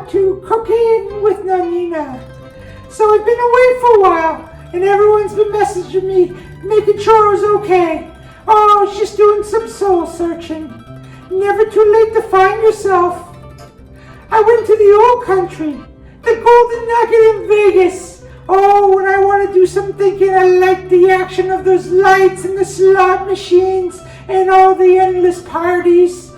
back to Cooking with Nonnina. So I've been away for a while, and everyone's been messaging me, making sure I was okay. Oh, she's doing some soul searching. Never too late to find yourself. I went to the old country, the Golden Nugget in Vegas. Oh, when I want to do some thinking, I like the action of those lights and the slot machines and all the endless parties.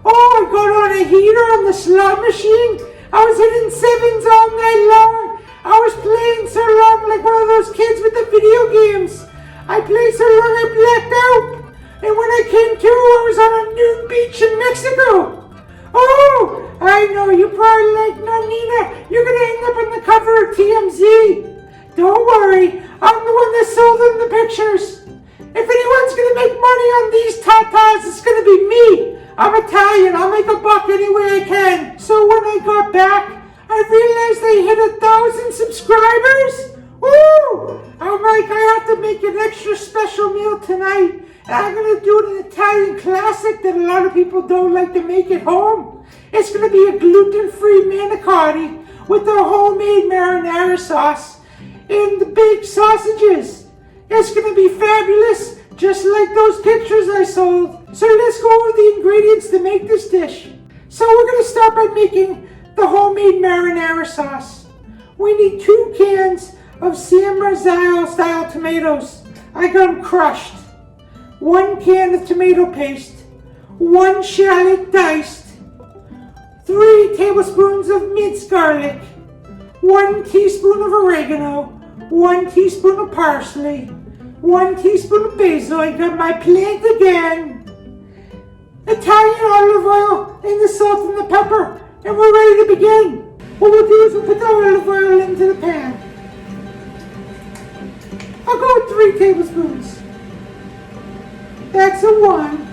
Oh, I got on a heater on the slot machine. I was hitting sevens all night long. I was playing so long like one of those kids with the video games. I played so long I blacked out. And when I came to, I was on a nude beach in Mexico. Oh, I know you probably like Nonnina. You're going to end up on the cover of TMZ. Don't worry, I'm the one that sold them the pictures. If anyone's going to make money on these tatas, it's going to be me. I'm Italian, I'll make a buck any way I can. So when I got back, I realized I hit 1,000 subscribers. Ooh! I'm like, I have to make an extra special meal tonight. And I'm going to do an Italian classic that a lot of people don't like to make at home. It's going to be a gluten-free manicotti with the homemade marinara sauce and the baked sausages. It's going to be fabulous, just like those pictures I sold. So let's go over the ingredients to make this dish. So we're going to start by making the homemade marinara sauce. We need 2 cans of San Marzano style tomatoes. I got them crushed. 1 can of tomato paste. 1 shallot diced. 3 tablespoons of minced garlic. 1 teaspoon of oregano. 1 teaspoon of parsley. 1 teaspoon of basil. I got my plant again. Italian olive oil and the salt and the pepper. And we're ready to begin. What we'll do is we'll put the olive oil into the pan. I'll go with 3 tablespoons. That's a 1.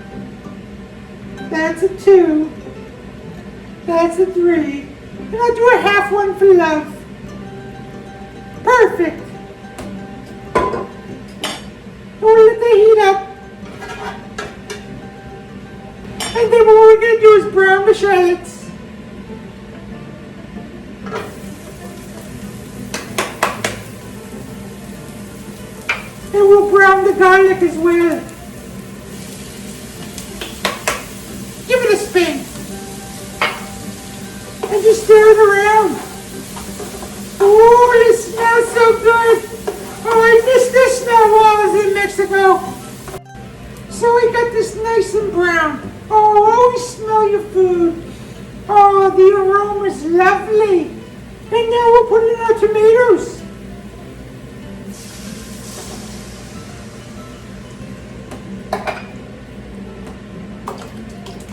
That's a 2. That's a 3. And I'll do a half one for love. Perfect. And we'll let that heat up. And then what we're going to do is brown the shallots. And we'll brown the garlic as well. Give it a spin. And just stir it around. Oh, it smells so good. Oh, I missed this smell while I was in Mexico. So I got this nice and brown. Oh, always smell your food. Oh, the aroma's lovely. And now we'll put in our tomatoes.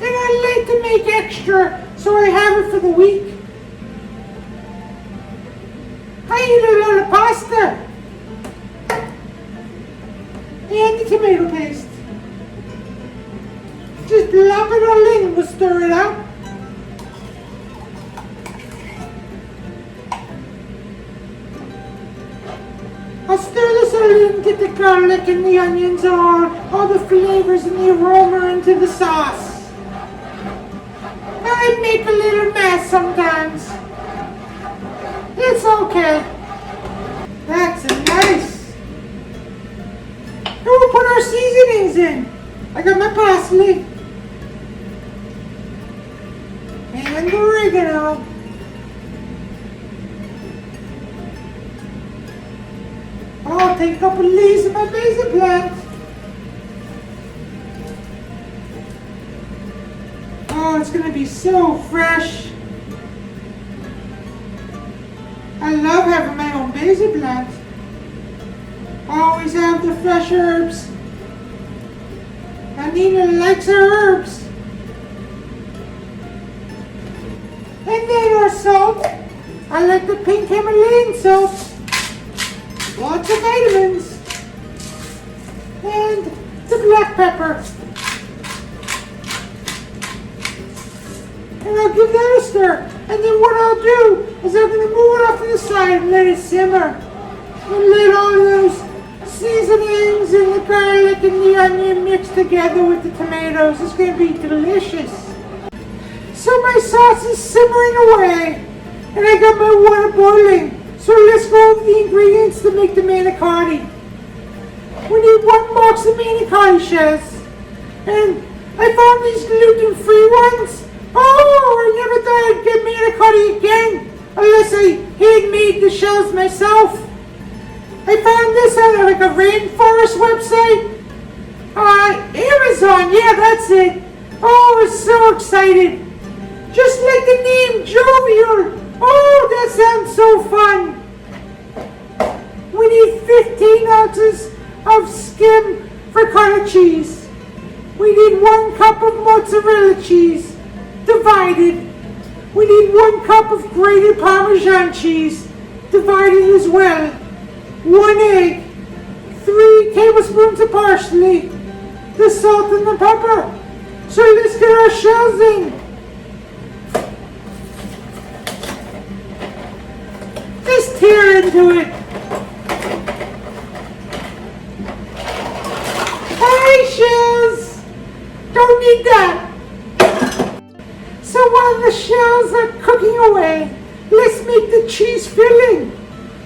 And I like to make extra, so I have it for the week. I eat a lot of pasta. And the tomato paste. Just plop it all in and we'll stir it out. I'll stir this all in, get the garlic and the onions all the flavors and the aroma into the sauce. I make a little mess sometimes. It's okay. That's nice. And we'll put our seasonings in. I got my parsley. And oregano. I'll take a couple leaves of my basil plant. Oh, it's going to be so fresh. I love having my own basil plant. Always have the fresh herbs. Nonnina likes her herbs. And then our salt. I like the pink Himalayan salt. Lots of vitamins. And the black pepper. And I'll give that a stir. And then what I'll do is I'm going to move it off to the side and let it simmer. And let all those seasonings and the garlic and the onion mix together with the tomatoes. It's going to be delicious. So my sauce is simmering away. And I got my water boiling. So let's go over the ingredients to make the manicotti. We need 1 box of manicotti shells. And I found these gluten-free ones. Oh, I never thought I'd get manicotti again unless I handmade the shells myself. I found this on like a rainforest website. Amazon, yeah, that's it. Oh, I was so excited. Just like the name, jovial. Oh, that sounds so fun. We need 15 ounces of skim ricotta cheese. We need 1 cup of mozzarella cheese, divided. We need 1 cup of grated Parmesan cheese, divided as well. 1 egg, 3 tablespoons of parsley, the salt and the pepper. So let's get our shells in. Just tear into it. Hey, shells! Don't need that. So while the shells are cooking away, let's make the cheese filling.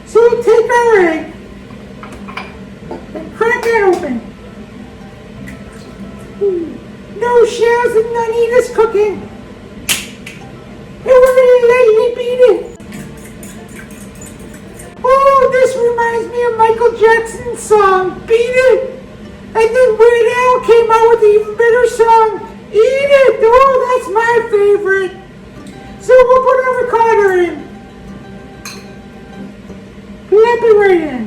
So we'll take our egg and crack it open. No shells and Nonnina's cooking. And we're gonna lightly beat it. Oh, this reminds me of Michael Jackson's song, Beat It. And then Weird Al came out with an even better song, Eat It. Oh, that's my favorite. So we'll put our ricotta in. Plop it right in.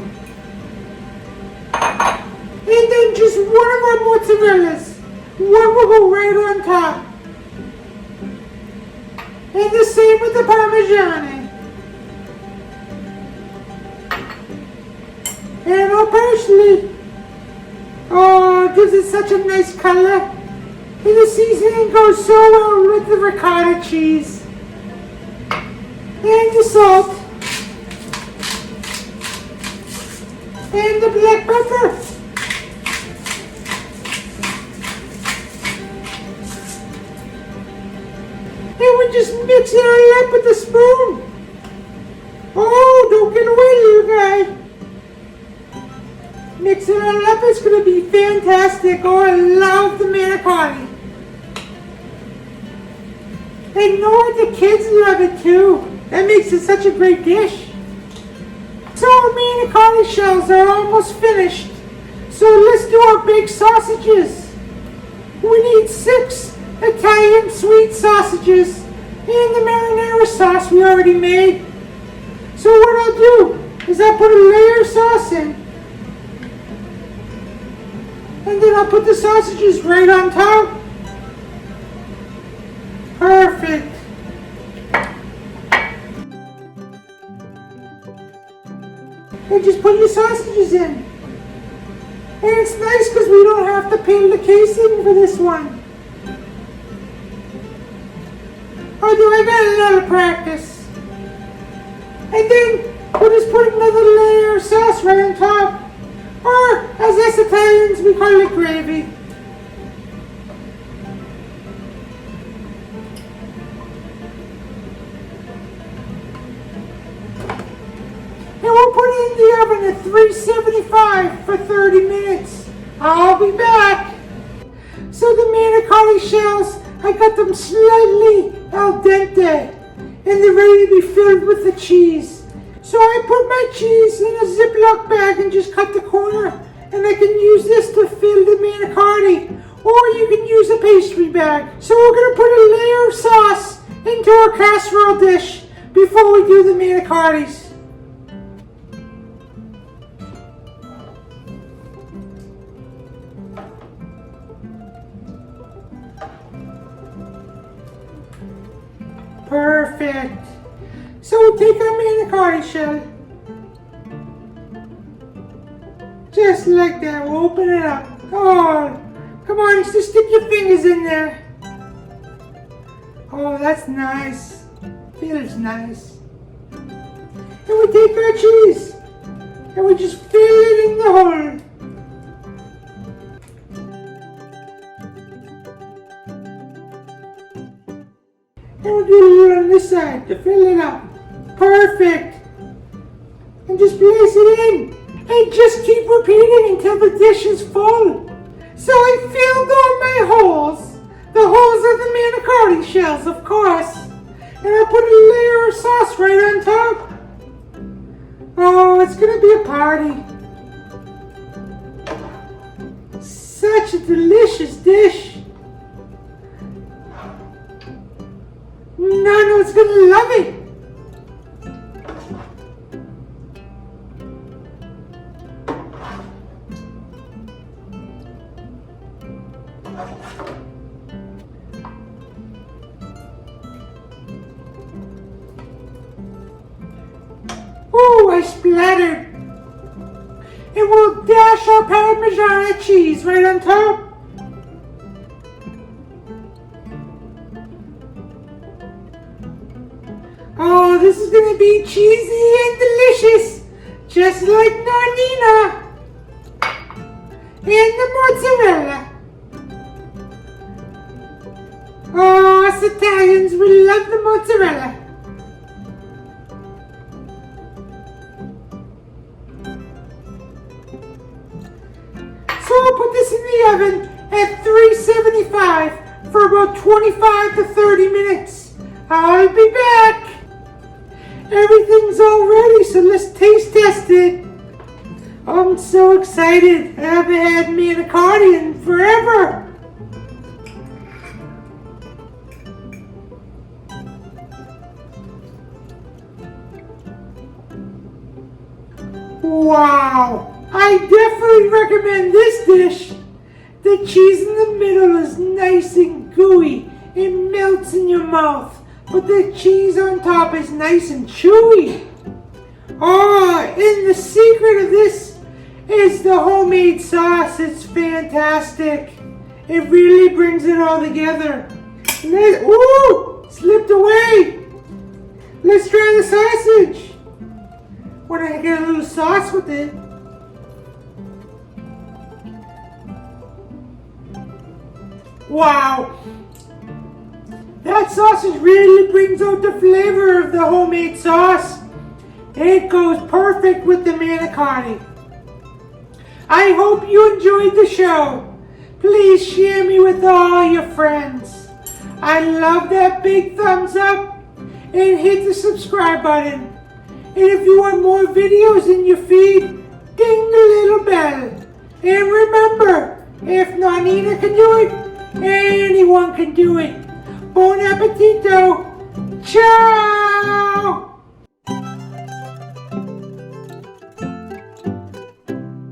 And then just 1 of our mozzarellas. 1 will go right on top. And the same with the Parmesan. And our parsley. Oh, it gives it such a nice color. And the seasoning goes so well with the ricotta cheese. And the salt. And the black pepper. And we just mix it all up with a spoon. Oh, don't get away, little guy. Mix it all up, it's going to be fantastic. Oh, I love the manicotti. I know the kids love it too. That makes it such a great dish. So our manicotti shells are almost finished. So let's do our baked sausages. We need 6 Italian sweet sausages and the marinara sauce we already made. So what I'll do is I'll put a layer of sauce in. And then I'll put the sausages right on top. Perfect. And just put your sausages in. And it's nice because we don't have to peel the casing for this one. Although I got a lot of practice. And then we'll just put another layer of sauce right on top. Or, as us Italians, we call it gravy. And we'll put it in the oven at 375 for 30 minutes. I'll be back. So the manicotti shells, I got them slightly al dente. And they're ready to be filled with the cheese. So I put my cheese in a Ziploc bag and just cut the corner. And I can use this to fill the manicotti. Or you can use a pastry bag. So we're going to put a layer of sauce into our casserole dish before we do the manicottis. Perfect. So we'll take our manicotti shell. Just like that, we'll open it up. Oh, come on, just stick your fingers in there. Oh, that's nice. Feels nice. And we take our cheese and we just fill it in the hole. And we'll do a little on this side to fill it up. Perfect. And just place it in. And just keep repeating until the dish is full. So I filled all my holes. The holes are the manicotti shells, of course. And I put a layer of sauce right on top. Oh, it's gonna be a party. Such a delicious dish. Nano's gonna love it. Ooh, I splattered. And we'll dash our Parmesan cheese right on top. Oh, this is gonna be cheesy and delicious, just like Nonnina. And the mozzarella. Oh, us Italians, we love the mozzarella. So I'll put this in the oven at 375 for about 25 to 30 minutes. I'll be back. Everything's all ready, so let's taste test it. I'm so excited. I haven't had manicotti in forever. Wow! I definitely recommend this dish. The cheese in the middle is nice and gooey. It melts in your mouth. But the cheese on top is nice and chewy. Oh, and the secret of this is the homemade sauce. It's fantastic. It really brings it all together. Ooh, slipped away. Let's try the sausage. When I get a little sauce with it. Wow. That sausage really brings out the flavor of the homemade sauce. It goes perfect with the manicotti. I hope you enjoyed the show. Please share me with all your friends. I love that big thumbs up and hit the subscribe button. And if you want more videos in your feed, ding the little bell. And remember, if Nonnina can do it, anyone can do it. Buon appetito! Ciao!